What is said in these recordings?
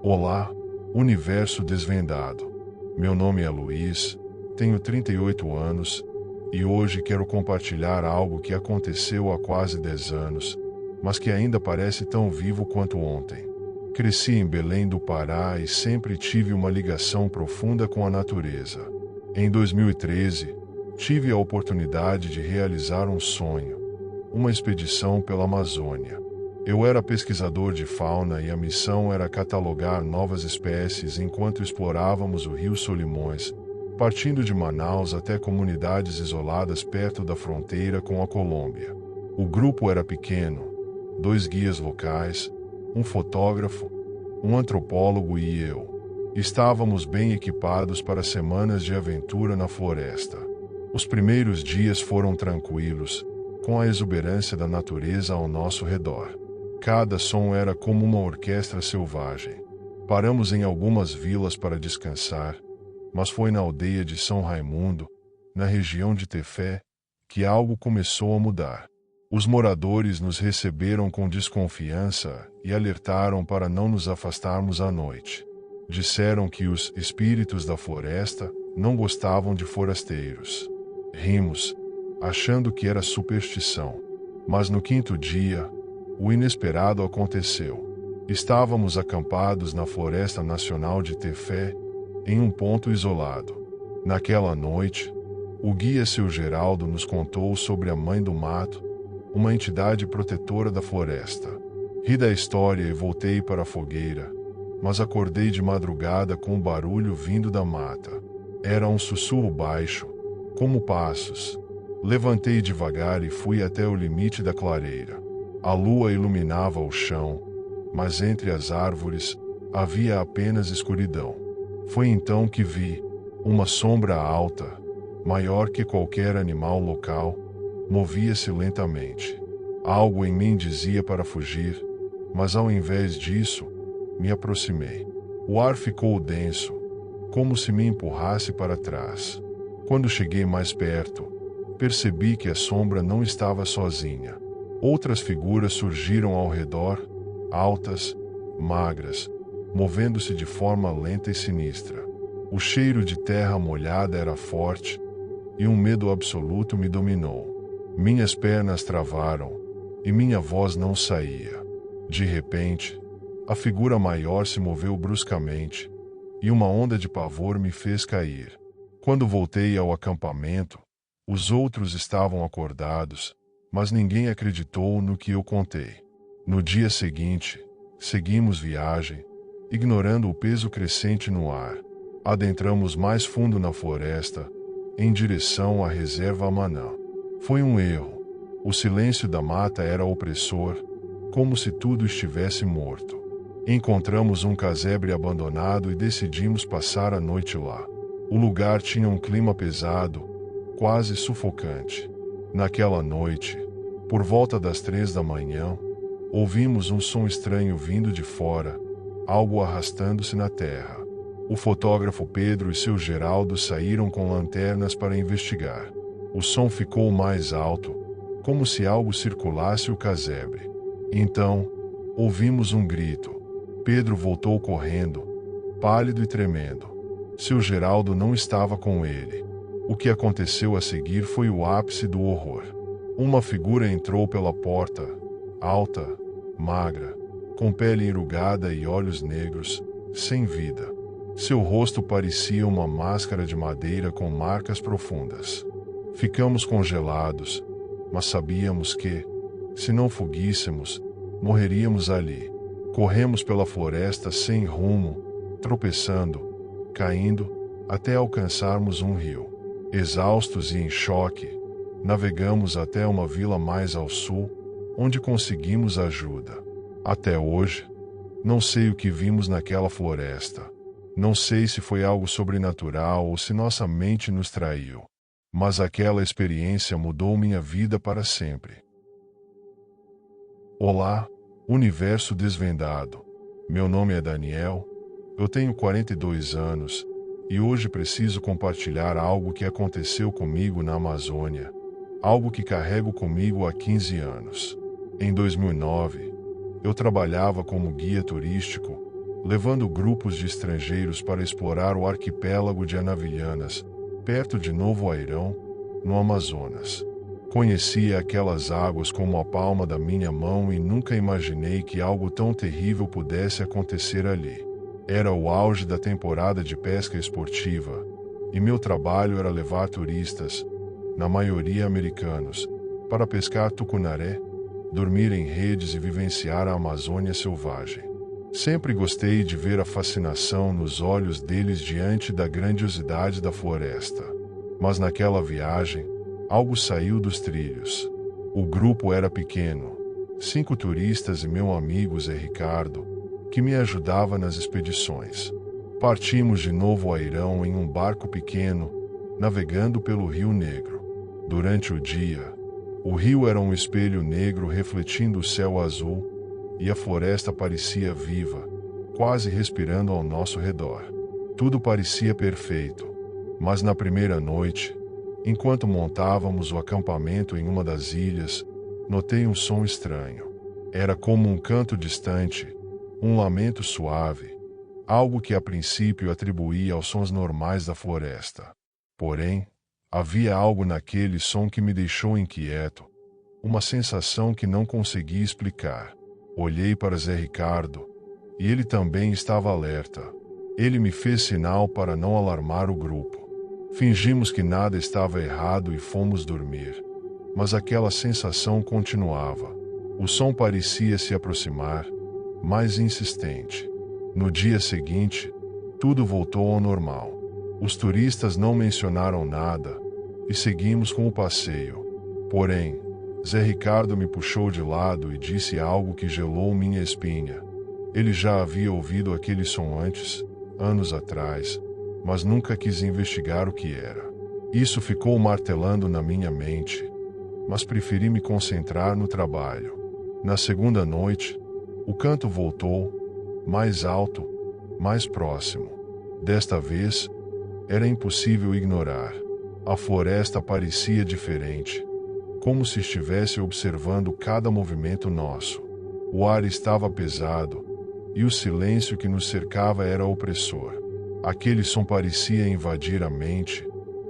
Olá, Universo Desvendado. Meu nome é Luiz, tenho 38 anos e hoje quero compartilhar algo que aconteceu há quase 10 anos, mas que ainda parece tão vivo quanto ontem. Cresci em Belém do Pará e sempre tive uma ligação profunda com a natureza. Em 2013, tive a oportunidade de realizar um sonho, uma expedição pela Amazônia. Eu era pesquisador de fauna e a missão era catalogar novas espécies enquanto explorávamos o Rio Solimões, partindo de Manaus até comunidades isoladas perto da fronteira com a Colômbia. O grupo era pequeno, 2 guias locais, um fotógrafo, um antropólogo e eu. Estávamos bem equipados para semanas de aventura na floresta. Os primeiros dias foram tranquilos, com a exuberância da natureza ao nosso redor. Cada som era como uma orquestra selvagem. Paramos em algumas vilas para descansar, mas foi na aldeia de São Raimundo, na região de Tefé, que algo começou a mudar. Os moradores nos receberam com desconfiança e alertaram para não nos afastarmos à noite. Disseram que os espíritos da floresta não gostavam de forasteiros. Rimos, achando que era superstição. Mas no 5º dia, o inesperado aconteceu. Estávamos acampados na Floresta Nacional de Tefé, em um ponto isolado. Naquela noite, o guia Seu Geraldo nos contou sobre a Mãe do Mato, uma entidade protetora da floresta. Ri da história e voltei para a fogueira, mas acordei de madrugada com um barulho vindo da mata. Era um sussurro baixo, como passos. Levantei devagar e fui até o limite da clareira. A lua iluminava o chão, mas entre as árvores havia apenas escuridão. Foi então que vi uma sombra alta, maior que qualquer animal local, movia-se lentamente. Algo em mim dizia para fugir, mas ao invés disso, me aproximei. O ar ficou denso, como se me empurrasse para trás. Quando cheguei mais perto, percebi que a sombra não estava sozinha. Outras figuras surgiram ao redor, altas, magras, movendo-se de forma lenta e sinistra. O cheiro de terra molhada era forte, e um medo absoluto me dominou. Minhas pernas travaram, e minha voz não saía. De repente, a figura maior se moveu bruscamente, e uma onda de pavor me fez cair. Quando voltei ao acampamento, os outros estavam acordados, mas ninguém acreditou no que eu contei. No dia seguinte, seguimos viagem, ignorando o peso crescente no ar. Adentramos mais fundo na floresta, em direção à reserva Amanã. Foi um erro. O silêncio da mata era opressor, como se tudo estivesse morto. Encontramos um casebre abandonado e decidimos passar a noite lá. O lugar tinha um clima pesado, quase sufocante. Naquela noite, por volta das 3 da manhã, ouvimos um som estranho vindo de fora, algo arrastando-se na terra. O fotógrafo Pedro e Seu Geraldo saíram com lanternas para investigar. O som ficou mais alto, como se algo circulasse o casebre. Então, ouvimos um grito. Pedro voltou correndo, pálido e tremendo. Seu Geraldo não estava com ele. O que aconteceu a seguir foi o ápice do horror. Uma figura entrou pela porta, alta, magra, com pele enrugada e olhos negros, sem vida. Seu rosto parecia uma máscara de madeira com marcas profundas. Ficamos congelados, mas sabíamos que, se não fuguíssemos, morreríamos ali. Corremos pela floresta sem rumo, tropeçando, caindo, até alcançarmos um rio. Exaustos e em choque, navegamos até uma vila mais ao sul, onde conseguimos ajuda. Até hoje, não sei o que vimos naquela floresta. Não sei se foi algo sobrenatural ou se nossa mente nos traiu. Mas aquela experiência mudou minha vida para sempre. Olá, Universo Desvendado. Meu nome é Daniel, eu tenho 42 anos e hoje preciso compartilhar algo que aconteceu comigo na Amazônia, algo que carrego comigo há 15 anos. Em 2009, eu trabalhava como guia turístico, levando grupos de estrangeiros para explorar o arquipélago de Anavilhanas, perto de Novo Airão, no Amazonas. Conhecia aquelas águas como a palma da minha mão e nunca imaginei que algo tão terrível pudesse acontecer ali. Era o auge da temporada de pesca esportiva, e meu trabalho era levar turistas, na maioria americanos, para pescar tucunaré, dormir em redes e vivenciar a Amazônia selvagem. Sempre gostei de ver a fascinação nos olhos deles diante da grandiosidade da floresta. Mas naquela viagem, algo saiu dos trilhos. O grupo era pequeno, 5 turistas e meu amigo Zé Ricardo, que me ajudava nas expedições. Partimos de Novo Airão em um barco pequeno, navegando pelo Rio Negro. Durante o dia, o rio era um espelho negro refletindo o céu azul, e a floresta parecia viva, quase respirando ao nosso redor. Tudo parecia perfeito, mas na primeira noite, enquanto montávamos o acampamento em uma das ilhas, notei um som estranho. Era como um canto distante, um lamento suave, algo que a princípio atribuía aos sons normais da floresta. Porém, havia algo naquele som que me deixou inquieto, uma sensação que não conseguia explicar. Olhei para Zé Ricardo, e ele também estava alerta. Ele me fez sinal para não alarmar o grupo. Fingimos que nada estava errado e fomos dormir. Mas aquela sensação continuava. O som parecia se aproximar, mais insistente. No dia seguinte, tudo voltou ao normal. Os turistas não mencionaram nada, e seguimos com o passeio. Porém, Zé Ricardo me puxou de lado e disse algo que gelou minha espinha. Ele já havia ouvido aquele som antes, anos atrás, mas nunca quis investigar o que era. Isso ficou martelando na minha mente, mas preferi me concentrar no trabalho. Na segunda noite, o canto voltou, mais alto, mais próximo. Desta vez, era impossível ignorar. A floresta parecia diferente, como se estivesse observando cada movimento nosso. O ar estava pesado, e o silêncio que nos cercava era opressor. Aquele som parecia invadir a mente,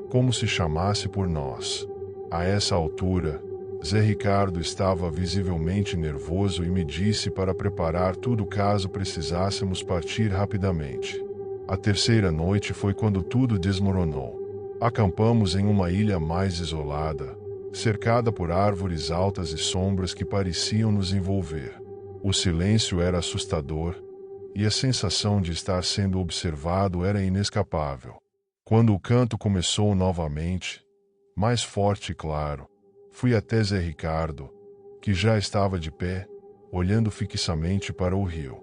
como se chamasse por nós. A essa altura, Zé Ricardo estava visivelmente nervoso e me disse para preparar tudo caso precisássemos partir rapidamente. A terceira noite foi quando tudo desmoronou. Acampamos em uma ilha mais isolada, cercada por árvores altas e sombras que pareciam nos envolver. O silêncio era assustador, e a sensação de estar sendo observado era inescapável. Quando o canto começou novamente, mais forte e claro, fui até Zé Ricardo, que já estava de pé, olhando fixamente para o rio.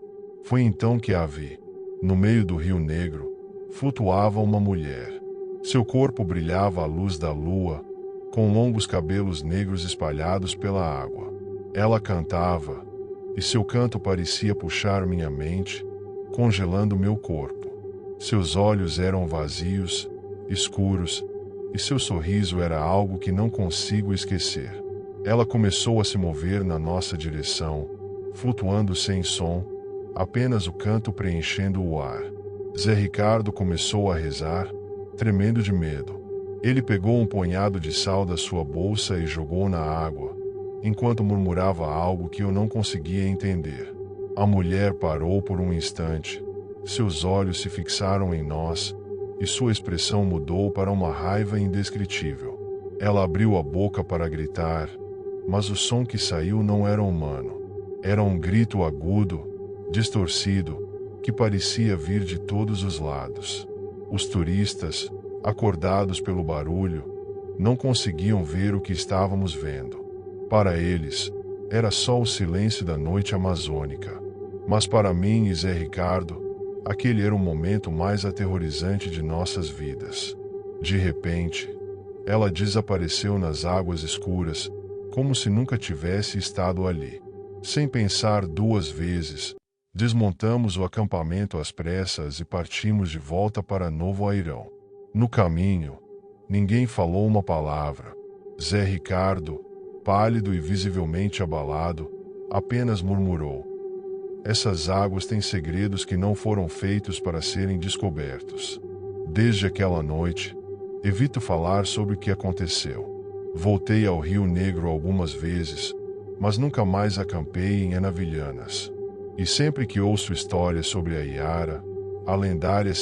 Foi então que a vi. No meio do Rio Negro, flutuava uma mulher. Seu corpo brilhava à luz da lua, com longos cabelos negros espalhados pela água. Ela cantava, e seu canto parecia puxar minha mente, congelando meu corpo. Seus olhos eram vazios, escuros, e seu sorriso era algo que não consigo esquecer. Ela começou a se mover na nossa direção, flutuando sem som, apenas o canto preenchendo o ar. Zé Ricardo começou a rezar, tremendo de medo. Ele pegou um punhado de sal da sua bolsa e jogou na água, enquanto murmurava algo que eu não conseguia entender. A mulher parou por um instante, seus olhos se fixaram em nós, e sua expressão mudou para uma raiva indescritível. Ela abriu a boca para gritar, mas o som que saiu não era humano. Era um grito agudo, distorcido, que parecia vir de todos os lados. Os turistas, acordados pelo barulho, não conseguiam ver o que estávamos vendo. Para eles, era só o silêncio da noite amazônica. Mas para mim e Zé Ricardo, aquele era o momento mais aterrorizante de nossas vidas. De repente, ela desapareceu nas águas escuras, como se nunca tivesse estado ali. Sem pensar 2 vezes, desmontamos o acampamento às pressas e partimos de volta para Novo Airão. No caminho, ninguém falou uma palavra. Zé Ricardo, pálido e visivelmente abalado, apenas murmurou: Essas águas têm segredos que não foram feitos para serem descobertos. Desde aquela noite, evito falar sobre o que aconteceu. Voltei ao Rio Negro algumas vezes, mas nunca mais acampei em Enavilhanas. E sempre que ouço histórias sobre a Iara, a lendária